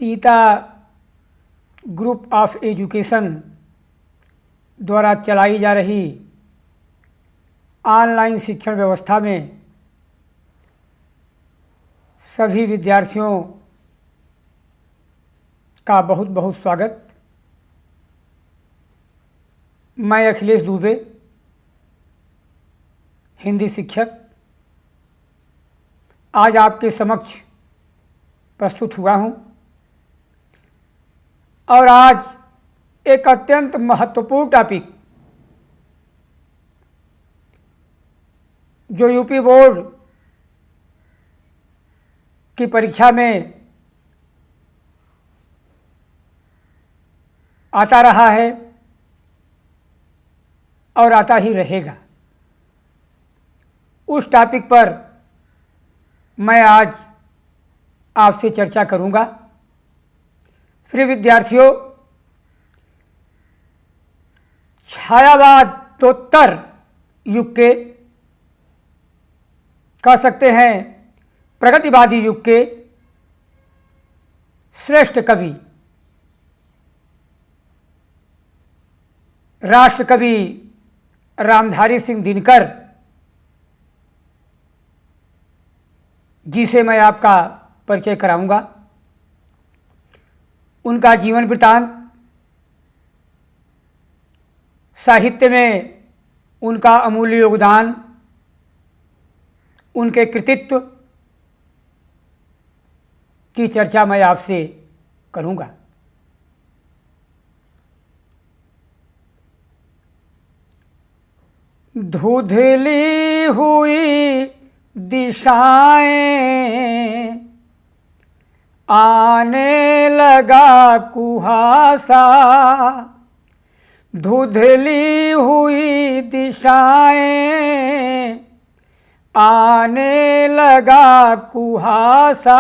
Sita group of education द्वारा चलाई जा रही ऑनलाइन शिक्षण व्यवस्था में सभी विद्यार्थियों का बहुत बहुत स्वागत। मैं अखिलेश दुबे, हिंदी शिक्षक, आज आपके समक्ष प्रस्तुत हुआ हूँ और आज एक अत्यंत महत्वपूर्ण टॉपिक जो यूपी बोर्ड की परीक्षा में आता रहा है और आता ही रहेगा, उस टॉपिक पर मैं आज आपसे चर्चा करूंगा। फिर विद्यार्थियों, छायावादोत्तर युग के, कह सकते हैं प्रगतिवादी युग के श्रेष्ठ कवि, राष्ट्रकवि रामधारी सिंह दिनकर जी से मैं आपका परिचय कराऊंगा। उनका जीवन वृत्तांत, साहित्य में उनका अमूल्य योगदान, उनके कृतित्व की चर्चा मैं आपसे करूंगा। धुंधली हुई दिशाएं, आने लगा कुहासा, धुंधली हुई दिशाएं, आने लगा कुहासा,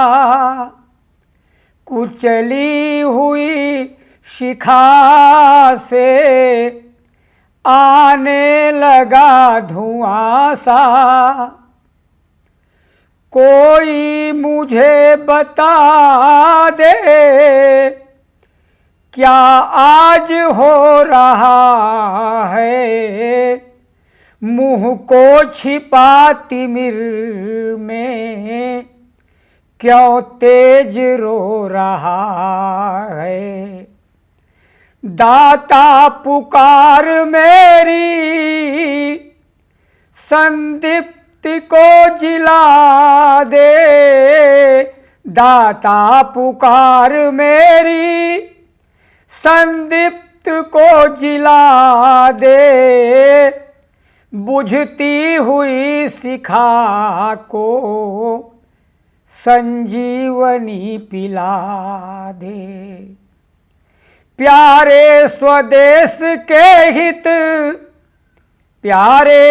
कुचली हुई शिखा से आने लगा धुआं सा, कोई मुझे बता दे क्या आज हो रहा है, मुँह को छिपा तिमिर में क्यों तेज रो रहा है, दाता पुकार मेरी संदीप्ति को जिला दे, दाता पुकार मेरी संदीप्त को जिला दे, बुझती हुई शिखा को संजीवनी पिला दे, प्यारे स्वदेश के हित, प्यारे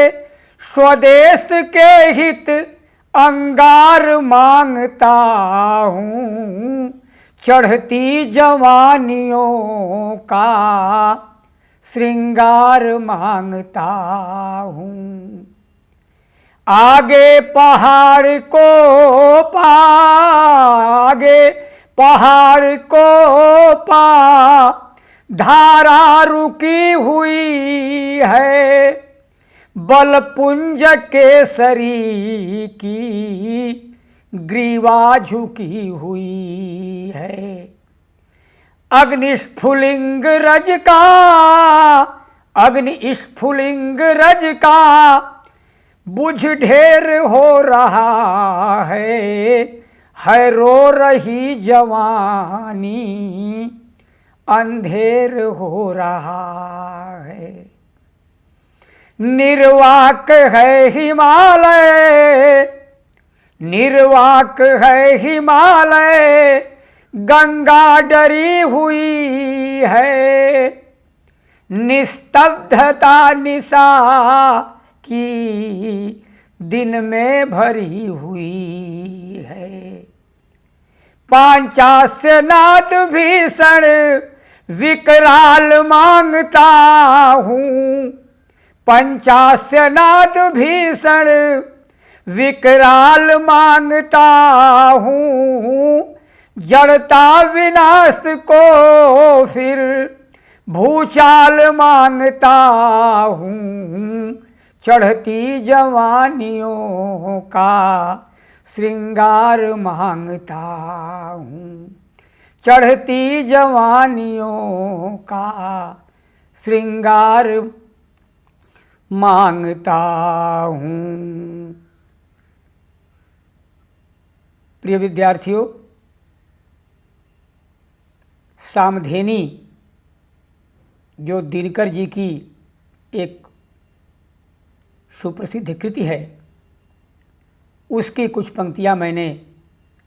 स्वदेश के हित अंगार मांगता हूँ, चढ़ती जवानियों का श्रृंगार मांगता हूँ, आगे पहाड़ को आगे पहाड़ को धारा रुकी हुई है, बलपुंज केसरी की ग्रीवा झुकी हुई है, अग्निस्फुलिंग रज का, अग्निस्फुलिंग रज का बुझ ढेर हो रहा है रो रही जवानी, अंधेर हो रहा है, निर्वाक है हिमालय, निर्वाक है हिमालय, गंगा डरी हुई है, निस्तब्धता निशा की दिन में भरी हुई है, पांचास्य नाद भीषण विकराल मांगता हूँ, पंचास्य नाद भीषण विकराल मांगता हूँ, जड़ता विनाश को फिर भूचाल मांगता हूँ, चढ़ती जवानियों का श्रृंगार मांगता हूँ, चढ़ती जवानियों का श्रृंगार मांगता हूँ। प्रिय विद्यार्थियों, सामधेनी जो दिनकर जी की एक सुप्रसिद्ध कृति है, उसकी कुछ पंक्तियां मैंने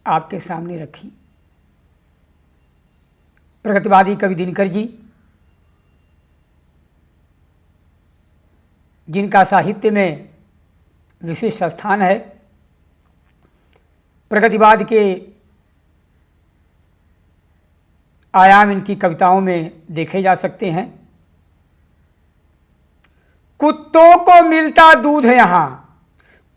आपके सामने रखी। प्रगतिवादी कवि दिनकर जी, जिनका साहित्य में विशिष्ट स्थान है, प्रगतिवाद के आयाम इनकी कविताओं में देखे जा सकते हैं। कुत्तों को मिलता दूध यहाँ,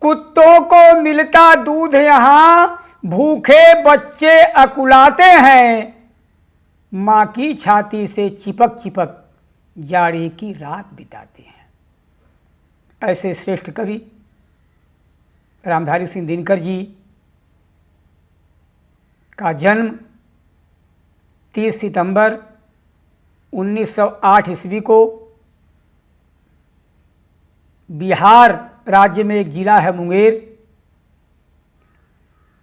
कुत्तों को मिलता दूध यहाँ, भूखे बच्चे अकुलाते हैं, माँ की छाती से चिपक चिपक जाड़े की रात बिताते हैं। ऐसे श्रेष्ठ कवि रामधारी सिंह दिनकर जी का जन्म 30 सितंबर 1908 ईस्वी को बिहार राज्य में एक ज़िला है मुंगेर,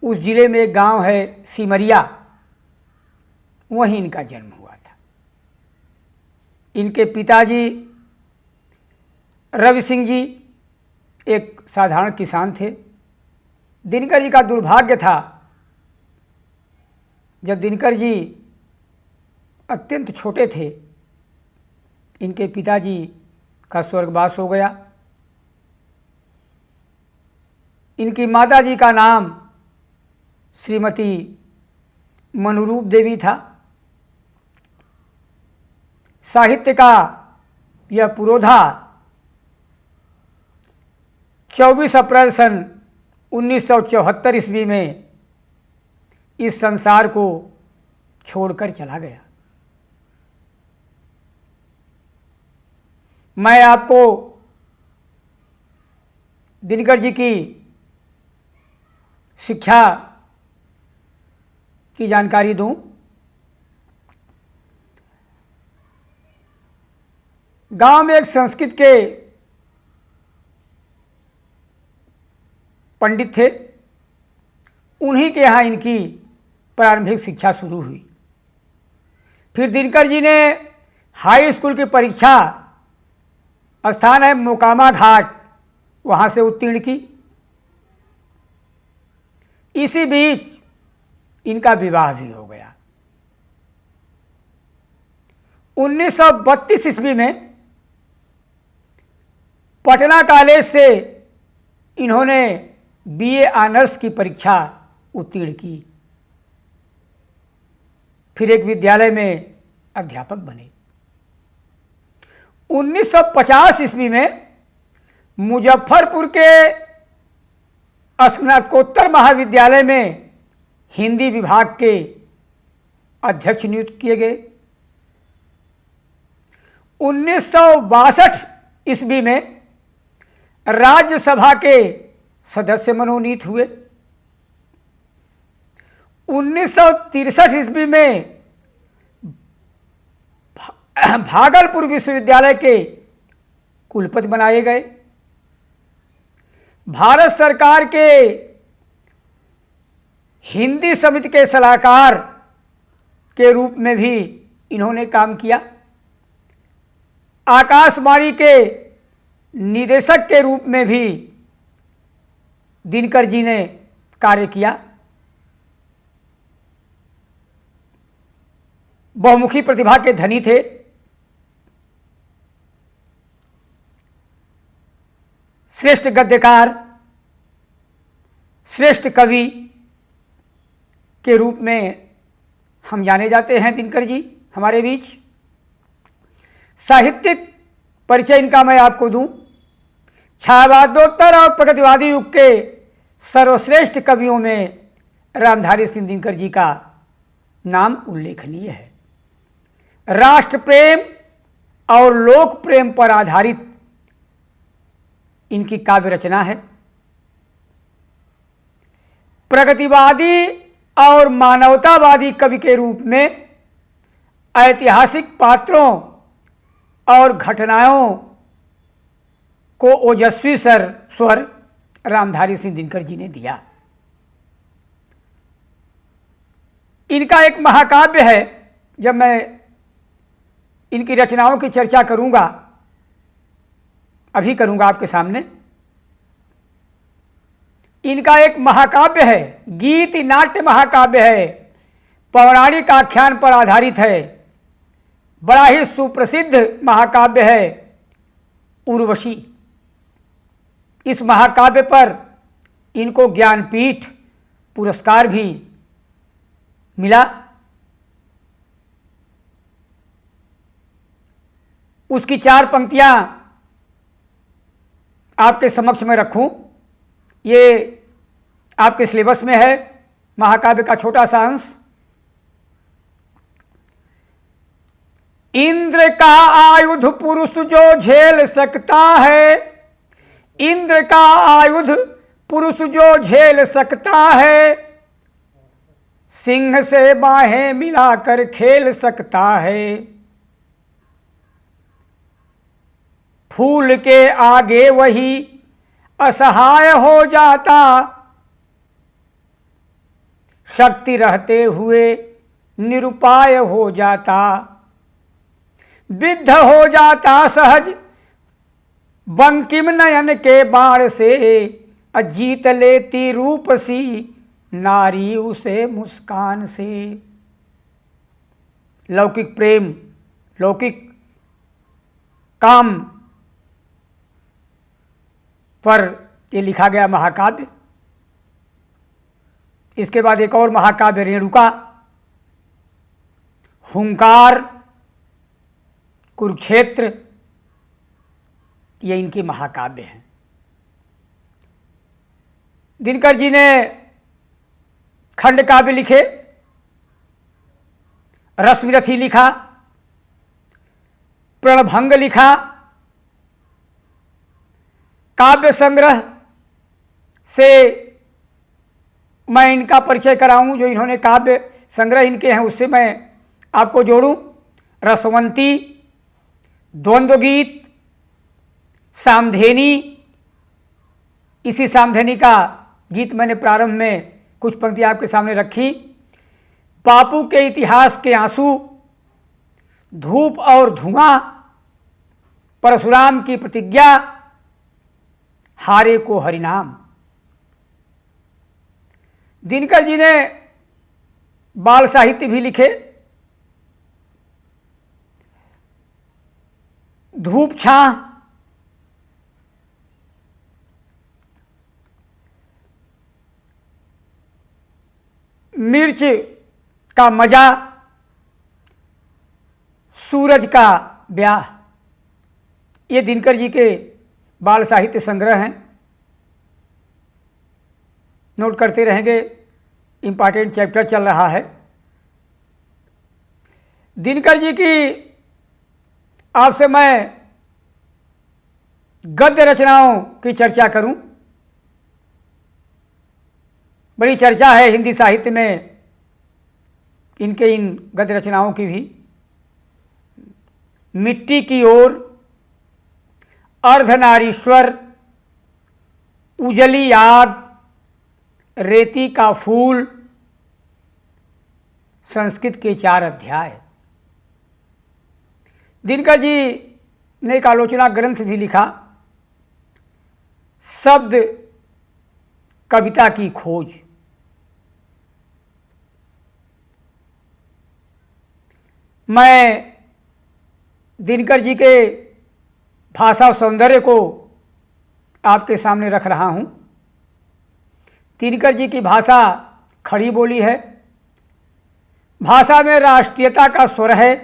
उस ज़िले में एक गांव है सिमरिया, वहीं इनका जन्म हुआ था। इनके पिताजी रवि सिंह जी एक साधारण किसान थे। दिनकर जी का दुर्भाग्य था, जब दिनकर जी अत्यंत छोटे थे, इनके पिताजी का स्वर्गवास हो गया। इनकी माता जी का नाम श्रीमती मनुरूप देवी था। साहित्य का यह पुरोधा 24 अप्रैल सन 1974 ईस्वी में इस संसार को छोड़कर चला गया। मैं आपको दिनकर जी की शिक्षा की जानकारी दूं। गांव में एक संस्कृत के पंडित थे, उन्हीं के यहाँ इनकी प्रारंभिक शिक्षा शुरू हुई। फिर दिनकर जी ने हाई स्कूल की परीक्षा, स्थान है मोकामा घाट, वहाँ से उत्तीर्ण की। इसी बीच इनका विवाह भी हो गया। 1932 ईस्वी में पटना कॉलेज से इन्होंने बीए ऑनर्स की परीक्षा उत्तीर्ण की। फिर एक विद्यालय में अध्यापक बने। 1950 ईस्वी में मुजफ्फरपुर के स्नातकोत्तर महाविद्यालय में हिंदी विभाग के अध्यक्ष नियुक्त किए गए। 1962 ईस्वी में राज्यसभा के सदस्य मनोनीत हुए। 1963 ईस्वी में भागलपुर विश्वविद्यालय के कुलपति बनाए गए। भारत सरकार के हिंदी समिति के सलाहकार के रूप में भी इन्होंने काम किया। आकाशवाणी के निदेशक के रूप में भी दिनकर जी ने कार्य किया। बहुमुखी प्रतिभा के धनी थे। श्रेष्ठ गद्यकार, श्रेष्ठ कवि के रूप में हम जाने जाते हैं दिनकर जी हमारे बीच। साहित्यिक परिचय इनका मैं आपको दूं। छायावादोत्तर और प्रगतिवादी युग के सर्वश्रेष्ठ कवियों में रामधारी सिंह दिनकर जी का नाम उल्लेखनीय है। राष्ट्र प्रेम और लोक प्रेम पर आधारित इनकी काव्य रचना है। प्रगतिवादी और मानवतावादी कवि के रूप में ऐतिहासिक पात्रों और घटनाओं को ओजस्वी स्वर रामधारी सिंह दिनकर जी ने दिया। इनका एक महाकाव्य है, जब मैं इनकी रचनाओं की चर्चा करूंगा, अभी करूंगा आपके सामने। इनका एक महाकाव्य है, गीत नाट्य महाकाव्य है, पौराणिक आख्यान पर आधारित है, बड़ा ही सुप्रसिद्ध महाकाव्य है उर्वशी। इस महाकाव्य पर इनको ज्ञानपीठ पुरस्कार भी मिला। उसकी 4 पंक्तियां आपके समक्ष में रखूं, ये आपके सिलेबस में है, महाकाव्य का छोटा सा अंश। इंद्र का आयुध पुरुष जो झेल सकता है, इंद्र का आयुध पुरुष जो झेल सकता है, सिंह से बाहें मिलाकर खेल सकता है। फूल के आगे वही असहाय हो जाता, शक्ति रहते हुए निरुपाय हो जाता। विद्ध हो जाता सहज बंकिम नयन के बाण से, जीत लेती रूप सी नारी उसे मुस्कान से। लौकिक प्रेम, लौकिक काम पर ये लिखा गया महाकाव्य। इसके बाद एक और महाकाव्य रेणुका, हुंकार, कुरुक्षेत्र, ये इनके महाकाव्य हैं। दिनकर जी ने खंड काव्य लिखे, रश्मिरथी लिखा, प्रणभंग लिखा। काव्य संग्रह से मैं इनका परिचय कराऊं, जो इन्होंने काव्य संग्रह इनके हैं उससे मैं आपको जोड़ूं। रसवंती, द्वंद्व गीत, सामधेनी। इसी सामधेनी का गीत मैंने प्रारंभ में कुछ पंक्तियां आपके सामने रखी। बापू के इतिहास के आंसू, धूप और धुआं, परशुराम की प्रतिज्ञा, हारे को हरिनाम। दिनकर जी ने बाल साहित्य भी लिखे। धूप छां, मिर्च का मजा, सूरज का ब्याह, ये दिनकर जी के बाल साहित्य संग्रह हैं। नोट करते रहेंगे, इम्पॉर्टेंट चैप्टर चल रहा है। दिनकर जी की आपसे मैं गद्य रचनाओं की चर्चा करूं। बड़ी चर्चा है हिंदी साहित्य में इनके इन गद्य रचनाओं की भी। मिट्टी की ओर, अर्धनारीश्वर, उजली आग, रेती का फूल, संस्कृत के 4 अध्याय। दिनकर जी ने एक आलोचना ग्रंथ भी लिखा, शब्द कविता की खोज। मैं दिनकर जी के भाषा सौंदर्य को आपके सामने रख रहा हूँ। दिनकर जी की भाषा खड़ी बोली है। भाषा में राष्ट्रीयता का स्वर है।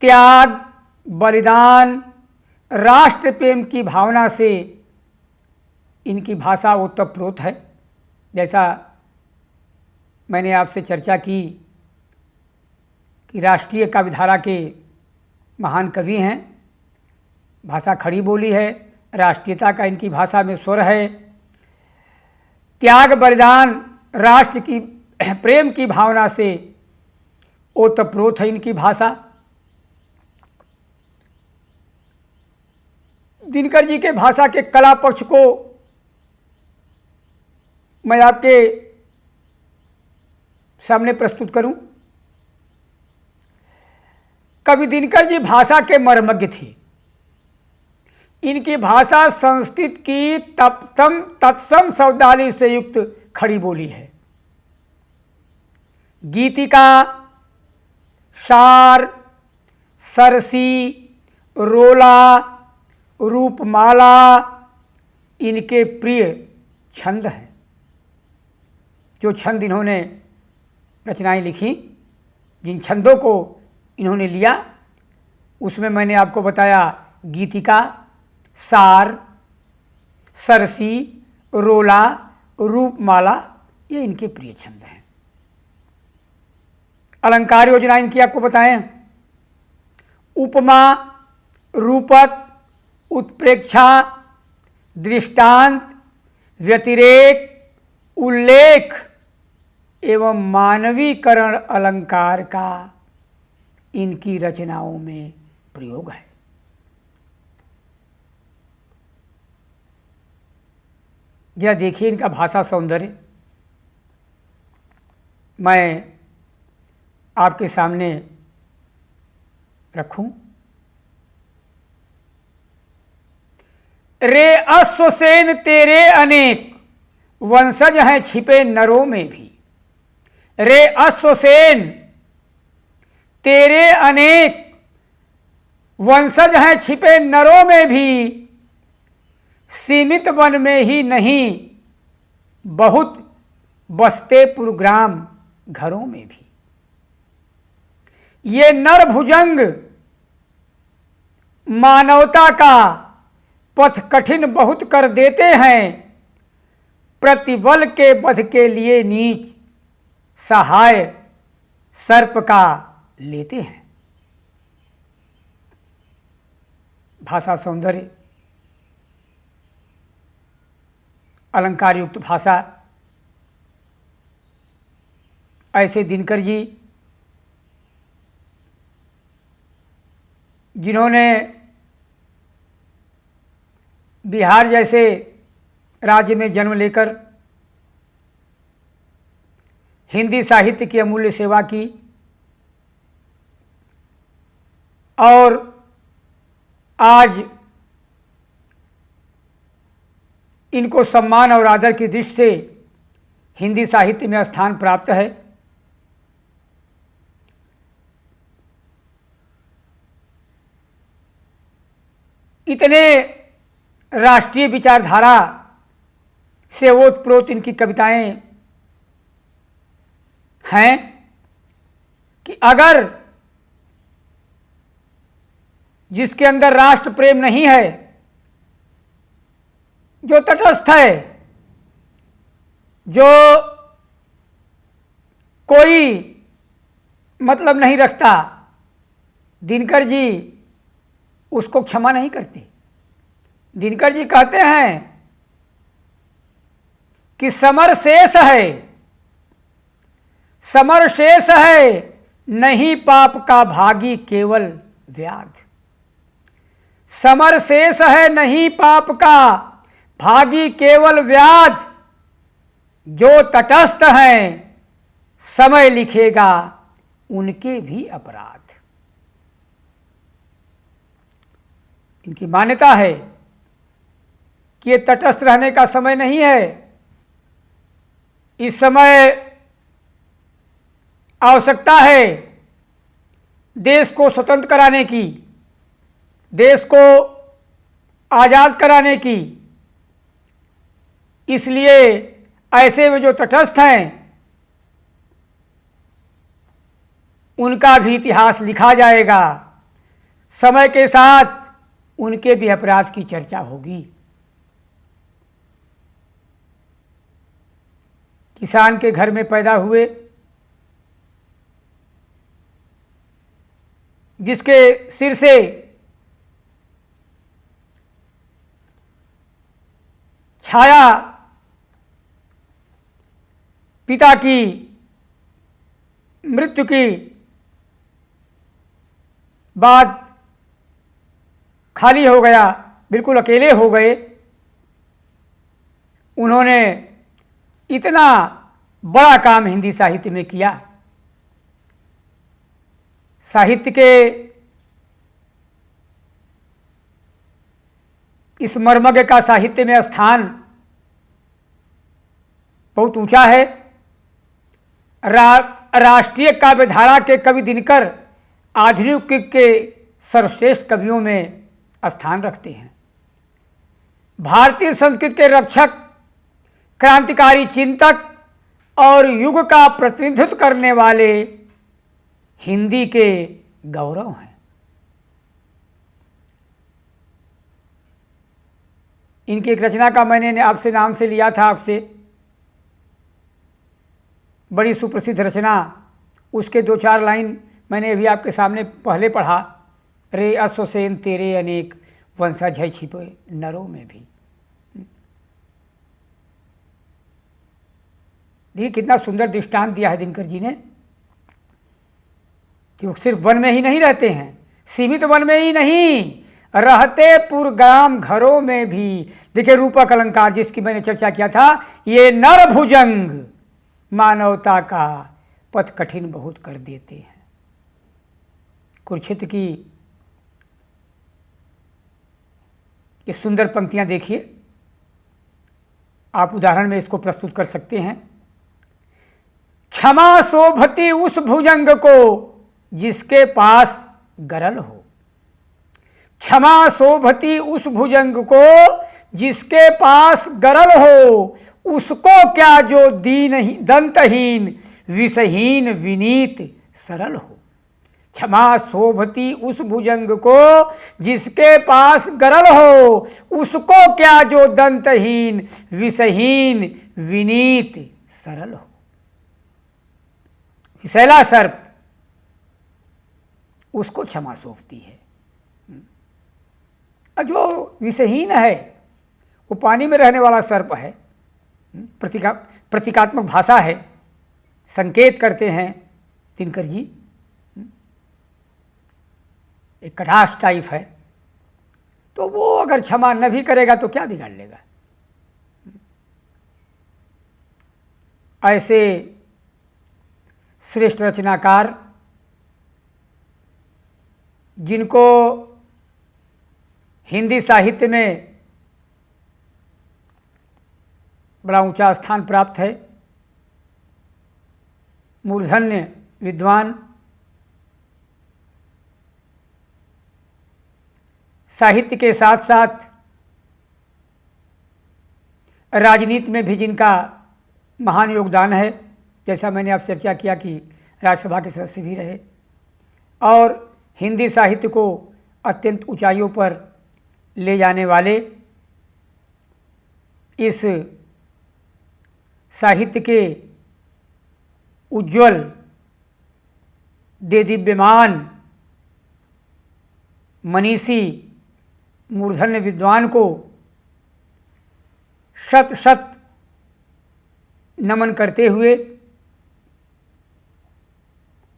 त्याग, बलिदान, राष्ट्र प्रेम की भावना से इनकी भाषा ओतप्रोत है। जैसा मैंने आपसे चर्चा की कि राष्ट्रीय काव्यधारा के महान कवि हैं, भाषा खड़ी बोली है, राष्ट्रीयता का इनकी भाषा में स्वर है, त्याग बलिदान राष्ट्र की प्रेम की भावना से ओतप्रोत है इनकी भाषा। दिनकर जी के भाषा के कला पक्ष को मैं आपके सामने प्रस्तुत करूं। कवि दिनकर जी भाषा के मर्मज्ञ थे। इनकी भाषा संस्कृत की तत्सम शब्दावली से युक्त खड़ी बोली है। गीतिका, सार, सरसी, रोला, रूपमाला इनके प्रिय छंद हैं। जो छंद इन्होंने रचनाएं लिखी, जिन छंदों को इन्होंने लिया, उसमें मैंने आपको बताया गीतिका, सार, सरसी, रोला, रूपमाला ये इनके प्रिय छंद हैं। अलंकार योजना इनकी आपको बताएं। उपमा, रूपक, उत्प्रेक्षा, दृष्टांत, व्यतिरेक, उल्लेख एवं मानवीकरण अलंकार का इनकी रचनाओं में प्रयोग है। जरा देखिए इनका भाषा सौंदर्य। मैं आपके सामने रखूं। रे अश्वसेन तेरे अनेक वंशज हैं छिपे नरों में भी। रे अश्वसेन तेरे अनेक वंशज हैं छिपे नरों में भी। सीमित वन में ही नहीं बहुत बसते पुरग्राम घरों में भी। ये नर भुजंग मानवता का पथ कठिन बहुत कर देते हैं। प्रतिबल के वध के लिए नीच सहाय सर्प का लेते हैं। भाषा सौंदर्य, अलंकार युक्त भाषा। ऐसे दिनकर जी जिन्होंने बिहार जैसे राज्य में जन्म लेकर हिंदी साहित्य की अमूल्य सेवा की और आज इनको सम्मान और आदर की दृष्टि से हिंदी साहित्य में स्थान प्राप्त है। इतने राष्ट्रीय विचारधारा से ओतप्रोत इनकी कविताएं हैं कि अगर जिसके अंदर राष्ट्र प्रेम नहीं है, जो तटस्थ है, जो कोई मतलब नहीं रखता, दिनकर जी उसको क्षमा नहीं करते। दिनकर जी कहते हैं कि समर शेष है, समर शेष है नहीं पाप का भागी केवल व्याध। समर शेष है नहीं पाप का भागी केवल व्याध। जो तटस्थ हैं समय लिखेगा उनके भी अपराध। इनकी मान्यता है कि ये तटस्थ रहने का समय नहीं है। इस समय आवश्यकता है देश को स्वतंत्र कराने की, देश को आज़ाद कराने की। इसलिए ऐसे में जो तटस्थ हैं उनका भी इतिहास लिखा जाएगा। समय के साथ उनके भी अपराध की चर्चा होगी। किसान के घर में पैदा हुए, जिसके सिर से छाया पिता की मृत्यु की बाद खाली हो गया, बिल्कुल अकेले हो गए। उन्होंने इतना बड़ा काम हिंदी साहित्य में किया। साहित्य के इस मर्मज्ञ का साहित्य में स्थान बहुत ऊंचा है। राष्ट्रीय काव्यधारा के कवि दिनकर आधुनिक युग के सर्वश्रेष्ठ कवियों में स्थान रखते हैं। भारतीय संस्कृति के रक्षक, क्रांतिकारी चिंतक और युग का प्रतिनिधित्व करने वाले हिंदी के गौरव हैं। इनकी एक रचना का मैंने आपसे नाम से लिया था, आपसे बड़ी सुप्रसिद्ध रचना, उसके 2-4 लाइन मैंने अभी आपके सामने पहले पढ़ा। रे अश्वसेन तेरे अनेक वंशज है छिपे नरों में भी। देखिए कितना सुंदर दृष्टांत दिया है दिनकर जी ने कि वो सिर्फ वन में ही नहीं रहते हैं, सीमित वन में ही नहीं, रहते पुरग्राम घरों में भी। देखिए रूपक अलंकार जिसकी मैंने चर्चा किया था, ये नर भुजंग मानवता का पथ कठिन बहुत कर देते हैं। कुरुक्षेत्र की ये सुंदर पंक्तियां देखिए, आप उदाहरण में इसको प्रस्तुत कर सकते हैं। क्षमा शोभती उस भुजंग को जिसके पास गरल हो। क्षमा शोभती उस भुजंग को जिसके पास गरल हो, उसको क्या जो दीनहीन दंतहीन विषहीन विनीत सरल हो। क्षमा शोभती उस भुजंग को जिसके पास गरल हो, उसको क्या जो दंतहीन विषहीन विनीत सरल हो। विषैला सर्प उसको क्षमा शोभती है, और जो विषहीन है वो पानी में रहने वाला सर्प है। प्रतीकात्मक भाषा है, संकेत करते हैं दिनकर जी, एक कटाक्ष टाइप है। तो वो अगर क्षमा न भी करेगा तो क्या बिगाड़ लेगा। ऐसे श्रेष्ठ रचनाकार जिनको हिंदी साहित्य में बड़ा ऊंचा स्थान प्राप्त है, मूर्धन्य विद्वान, साहित्य के साथ साथ राजनीति में भी जिनका महान योगदान है, जैसा मैंने आपसे चर्चा किया कि राज्यसभा के सदस्य भी रहे, और हिंदी साहित्य को अत्यंत ऊंचाइयों पर ले जाने वाले इस साहित्य के उज्ज्वल देदीप्यमान मनीषी मूर्धन्य विद्वान को शत शत नमन करते हुए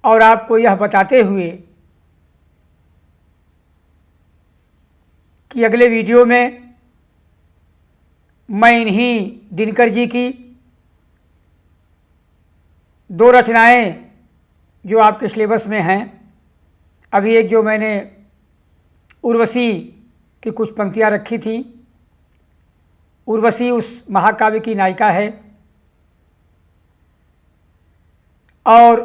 और आपको यह बताते हुए कि अगले वीडियो में मैं इन्हीं दिनकर जी की 2 रचनाएं जो आपके सिलेबस में हैं, अभी एक जो मैंने उर्वशी की कुछ पंक्तियां रखी थी, उर्वशी उस महाकाव्य की नायिका है, और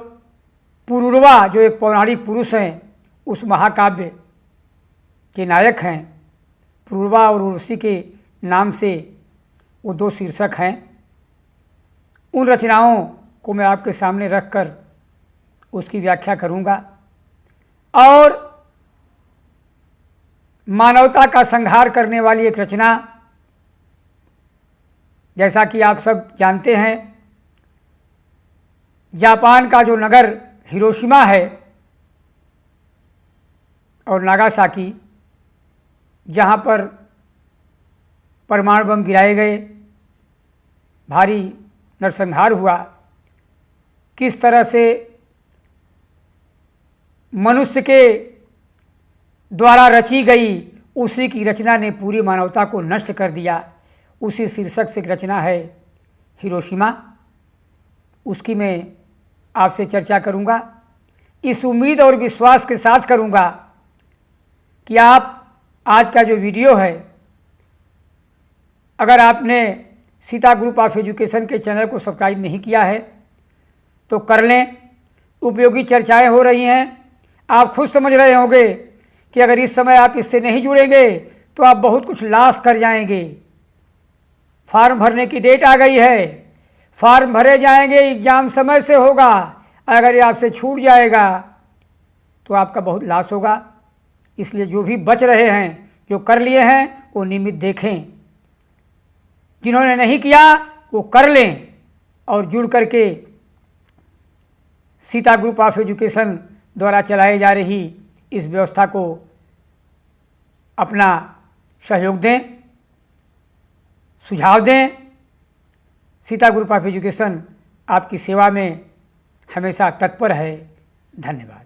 पुरूरवा जो एक पौराणिक पुरुष हैं उस महाकाव्य के नायक हैं। पुरूरवा और उर्वशी के नाम से वो 2 शीर्षक हैं। उन रचनाओं को मैं आपके सामने रखकर उसकी व्याख्या करूंगा, और मानवता का संहार करने वाली एक रचना, जैसा कि आप सब जानते हैं, जापान का जो नगर हिरोशिमा है और नागासाकी, जहाँ पर परमाणु बम गिराए गए, भारी नरसंहार हुआ, किस तरह से मनुष्य के द्वारा रची गई उसी की रचना ने पूरी मानवता को नष्ट कर दिया। उसी शीर्षक से एक रचना है हिरोशिमा, उसकी मैं आपसे चर्चा करूंगा। इस उम्मीद और विश्वास के साथ करूंगा कि आप आज का जो वीडियो है, अगर आपने सीता ग्रुप ऑफ एजुकेशन के चैनल को सब्सक्राइब नहीं किया है तो कर लें। उपयोगी चर्चाएं हो रही हैं। आप खुद समझ रहे होंगे कि अगर इस समय आप इससे नहीं जुड़ेंगे तो आप बहुत कुछ लॉस कर जाएंगे। फॉर्म भरने की डेट आ गई है, फॉर्म भरे जाएंगे, एग्ज़ाम समय से होगा। अगर ये आपसे छूट जाएगा तो आपका बहुत लॉस होगा। इसलिए जो भी बच रहे हैं, जो कर लिए हैं, वो नियमित देखें। जिन्होंने नहीं किया वो कर लें और जुड़ करके सीता ग्रुप ऑफ एजुकेशन द्वारा चलाई जा रही इस व्यवस्था को अपना सहयोग दें, सुझाव दें। सीता ग्रुप ऑफ एजुकेशन आपकी सेवा में हमेशा तत्पर है। धन्यवाद।